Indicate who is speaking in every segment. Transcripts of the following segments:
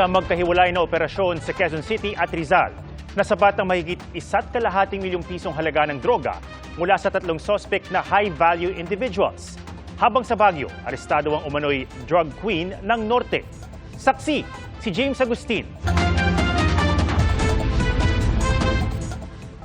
Speaker 1: sa magkahiwalay na operasyon sa Quezon City at Rizal. Nasabat ng mahigit 1.2 milyong pisong halaga ng droga mula sa 3 suspect na high-value individuals. Habang sa Baguio, arestado ang umano'y drug queen ng Norte. Saksi, si James Agustin.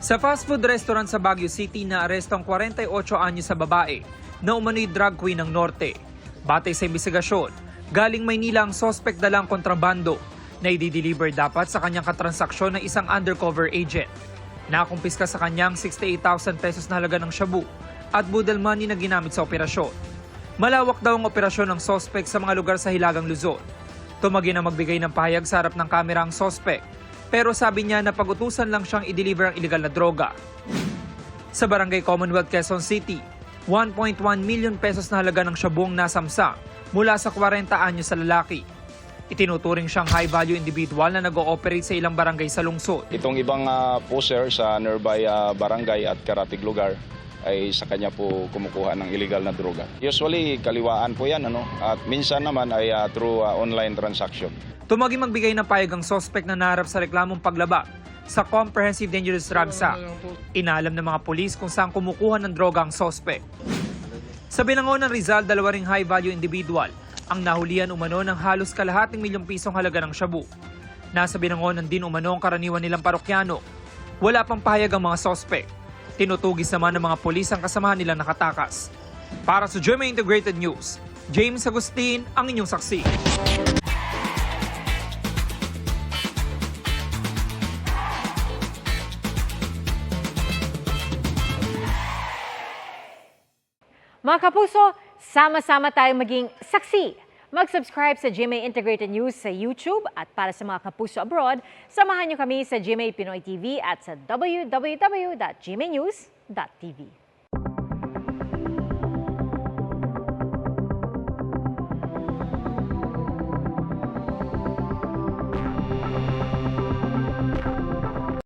Speaker 2: Sa fast food restaurant sa Baguio City, naaresto ang 48 anyos sa babae na umano'y drug queen ng Norte. Batay sa investigasyon, galing Maynila ang suspect dalang kontrabando na i-deliver dapat sa kanyang katransaksyon ng isang undercover agent. Nakumpiska sa kanyang 68,000 pesos na halaga ng shabu at budal money na ginamit sa operasyon. Malawak daw ang operasyon ng suspect sa mga lugar sa Hilagang Luzon. Tumagi na magbigay ng pahayag sa harap ng kamera ang suspect, pero sabi niya na pag-utusan lang siyang i-deliver ang illegal na droga. Sa Barangay Commonwealth, Quezon City, 1.1 million pesos na halaga ng shabu ang nasamsa mula sa 40 anyos sa lalaki. Itinuturing siyang high-value individual na nag-ooperate sa ilang barangay sa lungsod.
Speaker 3: Itong ibang poser sa nearby barangay at karatig lugar ay sa kanya po kumukuha ng illegal na droga. Usually, kaliwaan po yan, at minsan naman ay through online transaction.
Speaker 2: Tumagi magbigay ng pahayag ang suspect na naharap sa reklamong paglaba sa Comprehensive Dangerous Drugs Act. Inaalam ng mga pulis kung saan kumukuha ng droga ang suspect. Sa Binangon ng Rizal, 2 ring high-value individual ang nahulihan umano ng halos kalahating milyong pisong halaga ng shabu. Nasa Binangonan din umano ang karaniwan nilang parokyano. Wala pang pahayag ang mga suspect. Tinutugis naman ng mga pulis ang kasamahan nilang nakatakas. Para sa GMA Integrated News, James Agustin ang inyong saksi.
Speaker 4: Mga kapuso, sama-sama tayong maging saksi. Mag-subscribe sa GMA Integrated News sa YouTube at para sa mga kapuso abroad, samahan niyo kami sa GMA Pinoy TV at sa www.gmanews.tv.